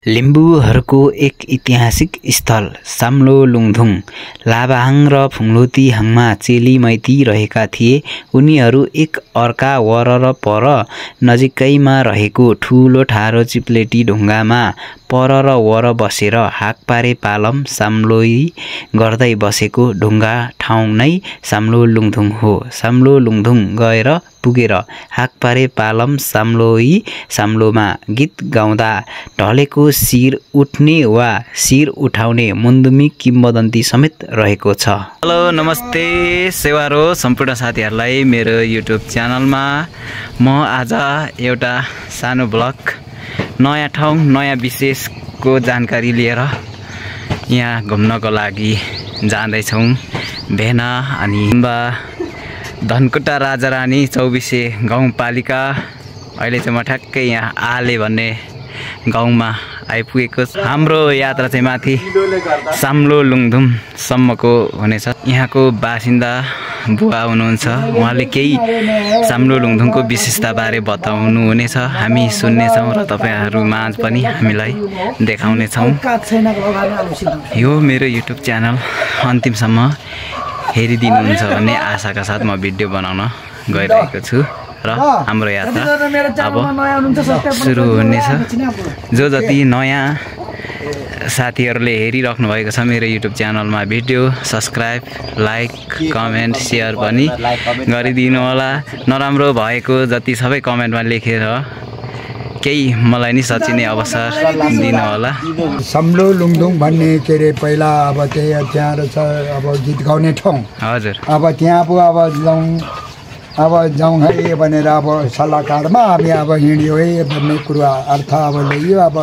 लिम्बूहरूको एक ऐतिहासिक स्थल साम्लोलुङधुङ लाभाहाङ र फुङलोतिहाङमा चेली मैती रहेका थिए। उनीहरू एक अर्का वरपर नजिकैमा रहेको ठूलो ठारो चिप्लेटी ढुङ्गामा पर र वर बसेर हाकपारे पालम साम्लोई गर्दै बसेको ढुङ्गा ठाउँ नै साम्लोलुङधुङ हो। साम्लोलुङधुङ गएर पुगेर हाकपारे पालम साम्लोई साम्लोमा गीत गाउँदा ढलेको शिर उठ्ने वा शिर उठाउने मुन्दुमी किम्बदन्ती समेत रहेको छ। हेलो नमस्ते सेवारो सम्पूर्ण साथीहरूलाई मेरो युट्युब च्यानलमा म आज एउटा सानो ब्लग नयाँ ठाउँ नयाँ विशेषको जानकारी लिएर यहाँ घुम्नको लागि जाँदैछौँ। भेना अनि धनकुटा राजारानी 24 गाउँपालिका। अहिले चाहिँ म ठ्याक्कै यहाँ आले भन्ने गाउँमा आइपुगेको छु। हाम्रो यात्रा चाहिँ माथि साम्लोलुङधुङसम्मको हुनेछ। यहाँको बासिन्दा बुवा हुनुहुन्छ, उहाँले केही साम्लोलुङधुङको विशेषताबारे बताउनु हुनेछ। हामी सुन्नेछौँ र तपाईँहरू माझ पनि हामीलाई देखाउनेछौँ। यो मेरो युट्युब च्यानल अन्तिमसम्म हेरिदिनुहुन्छ भन्ने आशाका साथ म भिडियो बनाउन गइरहेको छु र हाम्रो यात्रा अब सुरु हुनेछ। जो जति नयाँ साथीहरूले हेरिराख्नु भएको छ मेरो युट्युब च्यानलमा video subscribe, like, comment, share पनि गरिदिनु होला। नराम्रो भएको जति सबै कमेन्टमा लेखेर केही मलाई नि सचिने अवसर दिनु होला। साम्लोलुङधुङ भन्ने के अरे पहिला अब त्यहाँ रहेछ अब गीत गाउने ठाउँ। हजुर। अब त्यहाँ पो अब जाउँ है भनेर अब सल्लाहकारमा हामी अब हिँड्यो है भन्ने कुरो अर्थ अब ल्याइयो। अब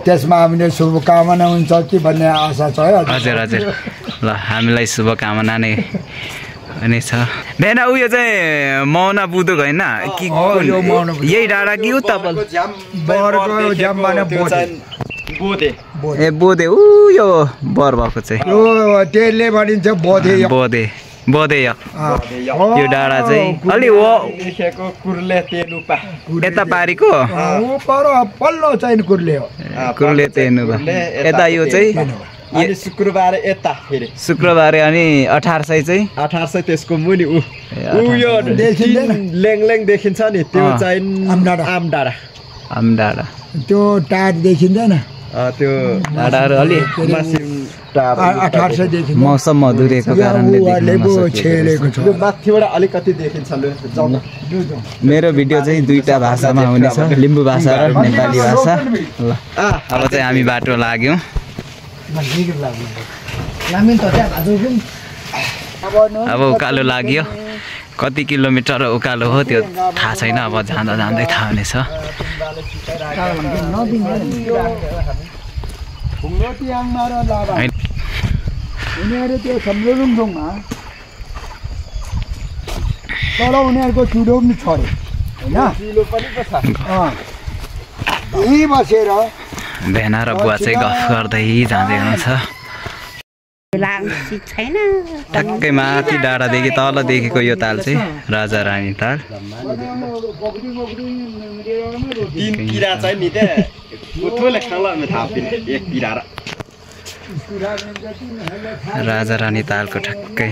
त्यसमा हामीले शुभकामना हुन्छ कि भन्ने आशा छ है। हजुर हजुर। ल हामीलाई शुभकामना नै हुनेछ। भेना उयो चाहिँ मौना बुदुक होइन कि यही डाँडा कि उता ए बोधे ऊ यो बर भएको चाहिँ त्यसले भनिन्छ बोधे बोधे बोधे यो डाँडा चाहिँ अलि यता पारीको पल्लो चाहिँ कुर्ले हो। कुर्ले तेनुपा यता यो चाहिँ अनि शुक्रबार यता फेरि शुक्रबारे अनि 1800 चाहिँ 1800 त्यसको मुनि उ यो लेङलेङ देखिन्छ नि त्यो चाहिँ आमडाँडा त्यो टार देखिँदैन। त्यो डाँडाहरू अलि 1800 देखिन्छ। मौसम मधुरेको कारणले माथिबाट अलिकति देखिन्छ। मेरो भिडियो चाहिँ दुईटा भाषामा हुनेछ, लिम्बू भाषा र नेपाली भाषा। ल अब चाहिँ हामी बाटो लाग्यौँ। अब उकालो लाग्यो। कति किलोमिटर उकालो हो त्यो थाहा छैन, अब जाँदा जाँदै थाहा हुनेछ। उनीहरू त्यो साम्लोलुङधुङमा तर उनीहरूको चुलो पनि छ अरे होइन। यहीँ बसेर भेना र बुवा चाहिँ गफ गर्दै जाँदै हुनुहुन्छ। ठ्याक्कै माथि डाँडादेखि तल देखेको यो ताल चाहिँ राजारानी ताल। राजारानी तालको ठ्याक्कै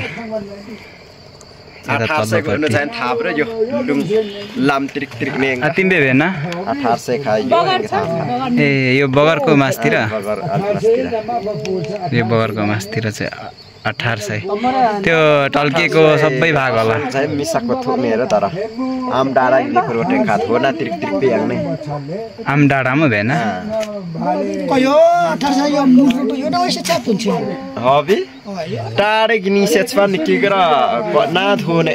तिमीले भेन ए यो बगरको मासतिर यो बगरको मासतिर चाहिँ 1800 त्यो टल्किएको सबै भाग होला मिसाको थोमेर तर आम डाँडा लेखेर रोटे खात हो ना त्रिक त्रिक पे याङ नै आम डाँडामा भेन कयो 1800 यो मुखो यो न वैसे छ पुन्छ हबी टाढे गिनी सेचवा निकिगर ना थोने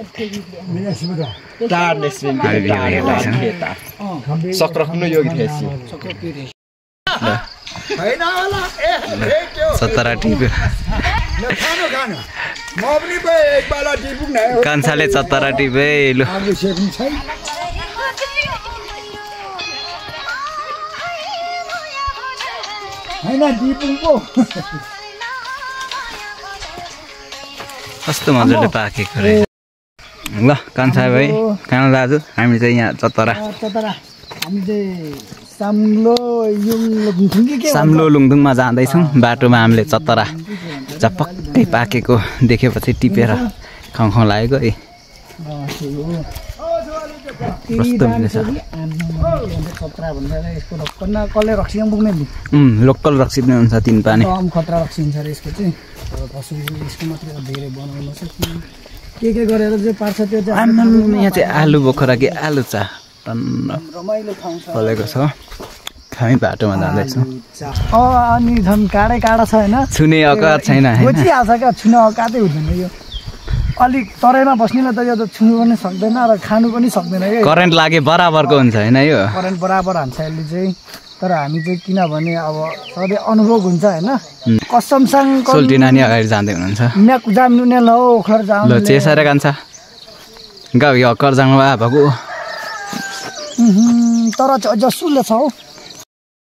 टाढ नेस्मिन सक्रख्नु योगी थिएसी हैन होला ए सतरा टिप म पनि एक बाला टिपुक न कान्छाले चतरा टिपे लु हैन टिपुक पो कस्तो मजाले पाकेको रहेछ। ल कान्छा भाइ काना दाजु हामी चाहिँ यहाँ चतरा हामी चाहिँ साम्लो लुङदुङमा जाँदैछौँ बाटोमा हामीले चतरा चपक्कै पाकेको देखेपछि टिपेर खाउँ लागेको है लोकल रक्सी पनि हुन्छ 3 पानी यहाँ चाहिँ आलु बोखरा कि आलु चा फलेको छ हामी बाटोमा जाँदैछौँ अनि झन् काडा छ होइन छुने औकात छैन बुझिहाल्छ क्या छुने औकातै हुँदैन यो अलिक तराईमा बस्नेलाई त यो त छुनु पनि सक्दैन र खानु पनि सक्दैन क्या करेन्ट लागे बराबरको हुन्छ होइन यो करेन्ट बराबर हान्छ यसले चाहिँ तर हामी चाहिँ किनभने अब सधैँ अनुभव हुन्छ होइन कसमसँग सोल्टी नानी अगाडि जाँदै हुनुहुन्छ म्याक जाम्नु ने ल ओखर जाम ल चेसरे कान्छ गाउ यो कर जाङ वा भएको तर जसुले छ हौ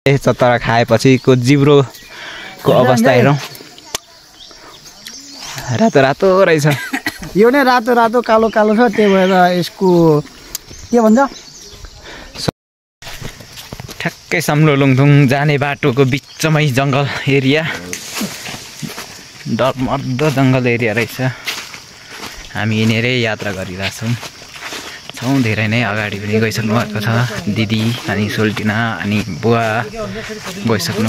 ए चतरा खाएपछिको जिब्रोको अवस्था हेरौँ रातो रातो रहेछ यो नै रातो रातो कालो कालो छ त्यही भएर यसको के भन्छ ठ्याक्कै साम्लो लुङथुङ जाने बाटोको बिचमै जङ्गल एरिया डरमर्दो जङ्गल एरिया रहेछ हामी हिँडेरै यात्रा गरिरहेछौँ धेरै नै अगाडि पनि गइसक्नु भएको छ दिदी अनि सोल्टिना अनि बुवा गइसक्नु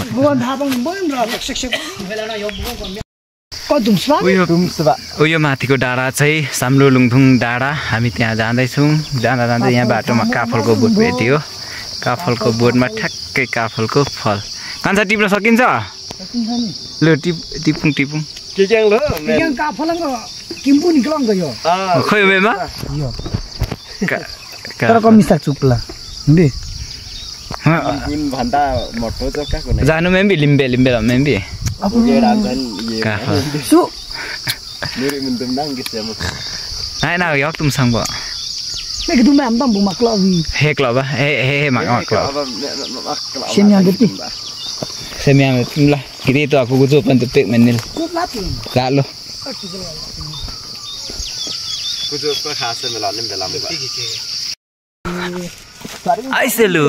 उयो माथिको डाँडा चाहिँ साम्लो लुङथुङ डाँडा हामी त्यहाँ जाँदैछौँ जाँदा जाँदा यहाँ बाटोमा काफलको बोट भेट्यो काफलको बोटमा ठ्याक्कै काफलको फल कान्छा टिप्न सकिन्छ ल टिपुङ खोइ उमेमा तर कमिसा चुक्ला जानु मेम्बी लिम्बे मेम्बी होइन यक तुम संग हे क्लब हे सेमिया में तुमला किती तो aku gusto pan tepek menil lalo gusto pa khasa melalim belam ba ai selu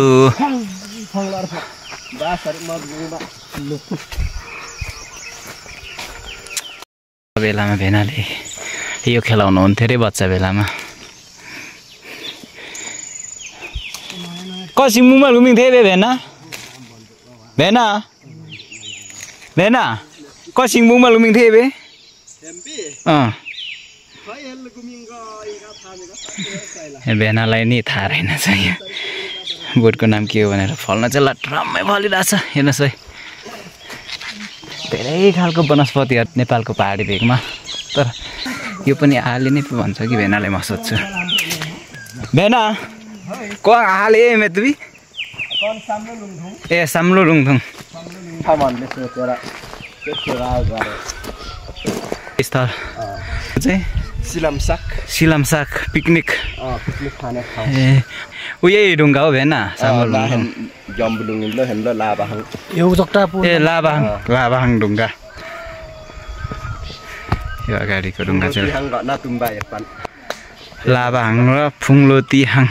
बेलामा भेनाले यो खेलाउनु हुन्थ्यो रे बच्चा बेलामा कसिङमुङमा घुमिन्थे भेना भेना भेना कसिङमुङमा घुमिन्थे बे भेनालाई नि थाहा रहेन छ यहाँ बोटको नाम के हो भनेर फल्न चाहिँ लट्रम्मै फलिरहेछ हेर्नुहोस् है धेरै खालको वनस्पतिहरू नेपालको पहाडी भेगमा तर यो पनि आले नै भन्छ कि भेनालाई म सोध्छु भेना को आले मेतबी ए साम्लो लुङथुङ स्थल चाहिँ सिलामसाक पिकनिक ए उही ढुङ्गा हो भेना ए लाबाहाङ ढुङ्गा यो अगाडिको ढुङ्गा चाहिँ लाबाहाङ र फुङलोतीहाङ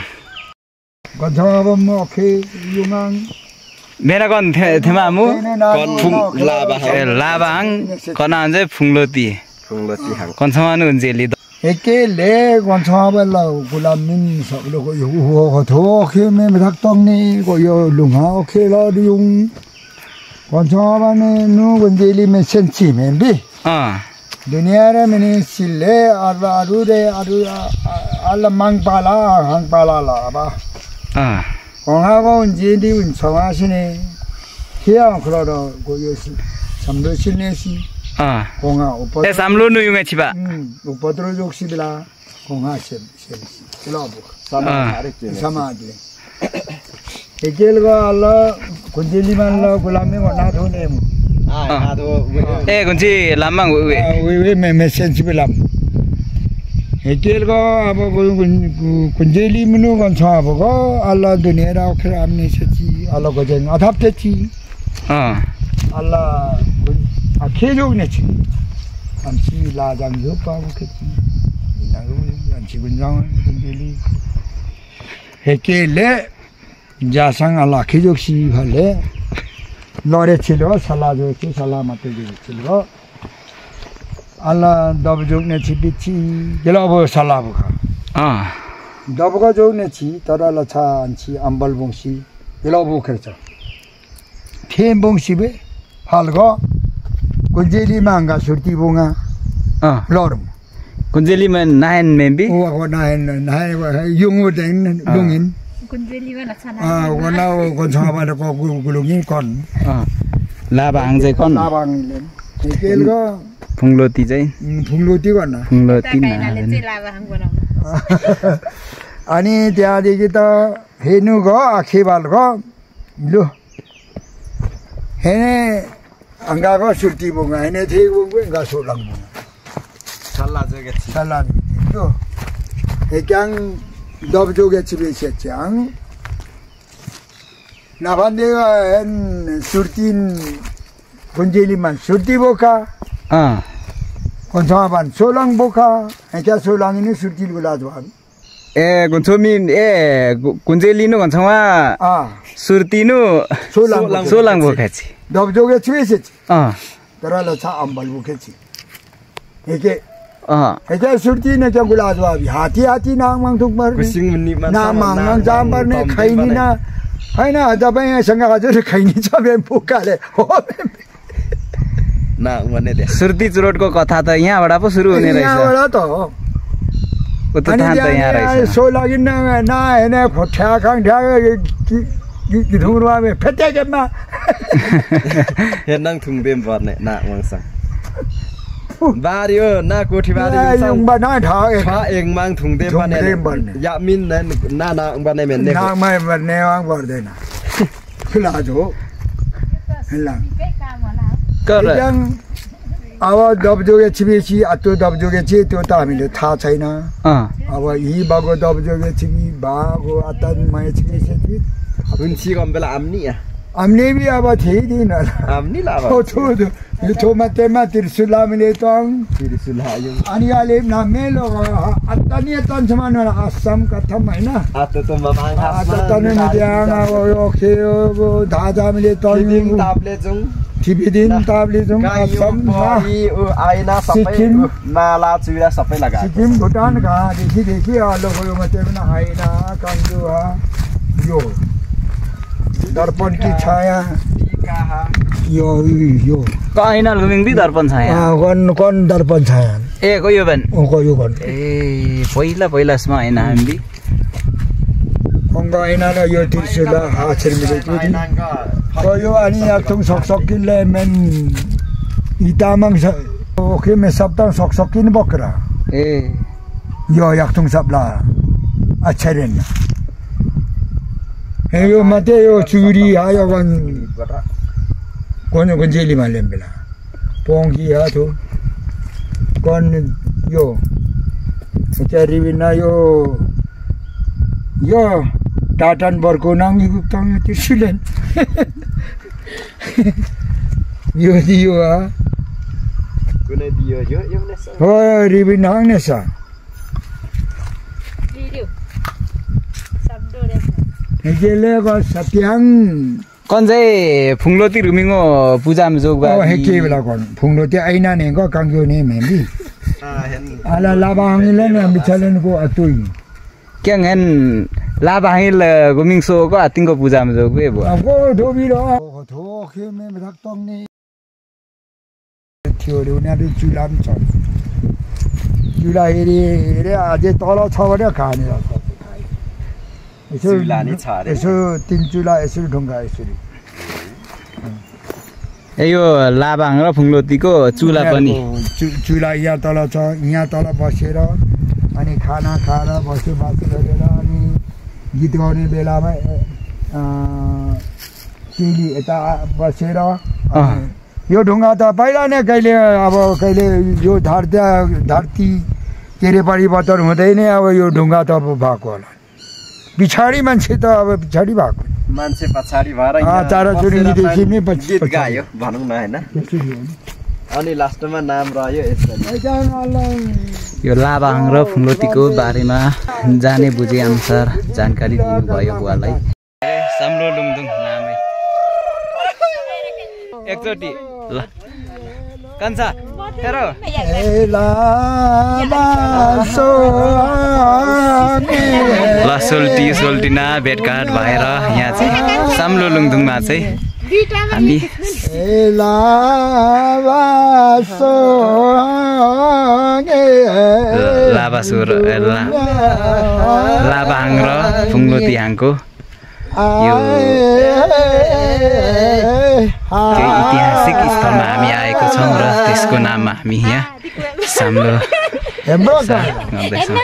मेरा कन थेमा मु लाबाहाङ कना चाहिँ फुङलोतीहाङ कन्समानु जेली एकेले गन्छाबेला गुलामिन सबलो को यो हो थोखे मे मथक्तंगनी को यो लुङा ओखेला दिउङ गन्छाबाने नु गन्जेली मे सेन्सी मेबी दुनिया रे मेने सिले आरु रे आरु आला मांगपाला हांगपाला ला बा कोहा को जेली उन छवासिने खिया खलो को यो समदो सिनेसी कोहा ऊपर ए सामलो नु युङे छिबा उपद्रो जोक्सी बेला कोहा से चलाबो समाजले एकेल को अल्लाह कुंजेली मान लो गुलामी वना थोने ए कुंजी लामाङ वे मे सेन्सिबल एकेल को अब कुंजेली मनु गन्छ अब को अल्लाह दुनिया रा खर आमने सची अल्लाह को जन अथाप तेची अल्लाह खेजोग ने छि अंसी लाजाङ जो पाउ खेती नागु अंसी गुन्जाङ कुंजेली एकेले जासँग लाखी जोक्सी भले लरे छिलो सला जोक्सी सला मात्रै जोक्सिलो अल्ला दब जोक्ने छि बिछि गेलो अब सला बुखा दबको जोक्ने छि तर लछा अन्छि अम्बल बंसी गेलो बुखेछ थे बंसी बे हालगो कुजेली मांगा सुर्ती बोंगा लरम कुजेली में नाइन मेबी ओ नाइन युंगो देन लुंगिन कुजेली में अच्छा वना को छाबा को गुलुगिन कोन लाबाङ चाहिँ कोन लाबाङ केलगो फुङलोती चाहिँ फुङलोती गर्न फुङलोती काइनाले चाहिँ लाबाङ बनाउनु अनि त्यहाँदेखि त हेर्नु गयो आखेबाल गयो लु हेने अंगाको सुर्ती बोंगा हेने थिए बोंगो अंगा सोलाङ सल्ला जोगे छि सल्ला लु हेक्याङ दब जोगे छि बेसे च्याङ नाभान्दे हेन सुर्तीन कुन्जेलीमा सुर्ती बोका कोन्छाबान सोलाङ बोका हेक्या सोलाङ नि सुर्ती गुलाज भान ए गुन्छोमिन ए कुन्जेलिनु भन्छौँ सुर्तिनु सोलाङ बोकेछि दब जोगे छि बेसे तर लछा अम्बल बोकेछि हेके हेके सुर्ती ने क्या गुलाज भाबी हाथी हाथी नाङ माङथुक मर कुसिङ मुनि नाम माङ जाम पर्ने खैनी ना हैन तपाईसँग हजुर खैनी छ बे पोकाले हो ना भने दे सुर्ती चुरोटको कथा त यहाँबाट पो सुरु हुने रहेछ यहाँबाट त हो उता थाहा त यहाँ रहेछ सो लागि ना हेने ठ्या खाङ ठ्या कि धुरुवा मे फेटे केमा हेर्नङ थुङबेम पर्ने ना वंसा बारियो ना कोठी बारी yung ba na tha fa eng mang thungde bane ya min na bane men ne na mai bane wang पर्दैन खुला जो हेला कर अब दब जोगे छिबेछि अतो दब जोगे छि त्यो त हामीले थाहा छैन अब यही बागो दब जोगे छिबी बागो अतन मै छिबेछि हुन्सी गम्बेला हमने भी अब थिए दिन आमनी लावा यो थोमा तेमा त्रिशुला मिले त त्रिशुला यो अनि आले नामे लो अतनी तन समान असम कथम हैन आत त ममाङ तने मध्याङ यो खेयो धाजा मिले त दिन तापले जुङ थिबिदिन तापले जुङ असम ओ आइना सबै नाला चुरा सबै लगा सिक्किम भुटान कहाँ देखि आलो गयो मते पनि आइना कन्जुहा यो दर्पण की छाया यो कैना लुमिङ दि दर्पण छाया कौन दर्पण छाया ए को यो बन को यो गन ए पहिला स्मा हैन हामी कंगा ऐना ल यो त्रिशुला हाछर मिले को यो अनि याक्थुङ सक्सकिनले मेन इतामङ ओके मे सप्ताह सक्सकिन बकरा ए यो याक्थुङ सबला अछरेन यो मते यो चुरी आयो गन कोन जेली मा लेम्बेला पोंगी हाथो कोन यो चरी बिना यो टाटन बरको नांगी गुप्तङ त्रिशुलन यो दियो कुनै दियो यो नेसा हो रिबिन हांनेसा भिडियो शब्द रे हेले ग सत्याङ कन चाहिँ फुङलोती रुमिङो पूजामा जोगबा हेके बेला कोन फुङलोती ऐना ने ग कांग्यो ने मेबी आला लाबाङले ने बिचलन को अतुई क्याङन लाबाहिल गुमिङसो को आतिङको पूजामा जोगबे बो अब धोबी र थोखे मे भक्तङ ने थियो रे उनीहरु चुलाम छ चुला हेरे अझै तल छ भने खाने यसो तीन चुला यसो ढुङ्गा यसरी ए यो लाबाङ र फुङलोतीको चुला पनि चुला यहाँ तल छ यहाँ तल बसेर अनि खाना खाएर बसोबासो गरेर अनि गीत गाउने बेलामा चेली यता बसेर यो ढुङ्गा त पहिला नै कहिले यो धरती के अरे परिवर्तन हुँदै नै अब यो ढुङ्गा त अब भएको होला पिछाडी मान्छे त अब पिछाडी भएको मान्छे पछाडी भएर चाराचुरुङीदेखि नै गीत गायो भनौँ न हैन अनि लास्टमा नाम रह्यो यसरी यो लाबाङ र फुङलोतीको बारेमा जाने बुझे अनुसार जानकारी दिनुभयो बुवालाई साम्लो लुङदुङ नामै एकचोटि ल कान्छा हेर ल सोल्टिना भेटघाट भएर यहाँ चाहिँ साम्लो लुङदुङमा चाहिँ हामी लाभाहाङ र फुङ्लोतिहाङको यो ऐतिहासिक स्थलमा हामी आएको छौँ र त्यसको नाममा हामी यहाँ साम्लो गर्दैछौँ।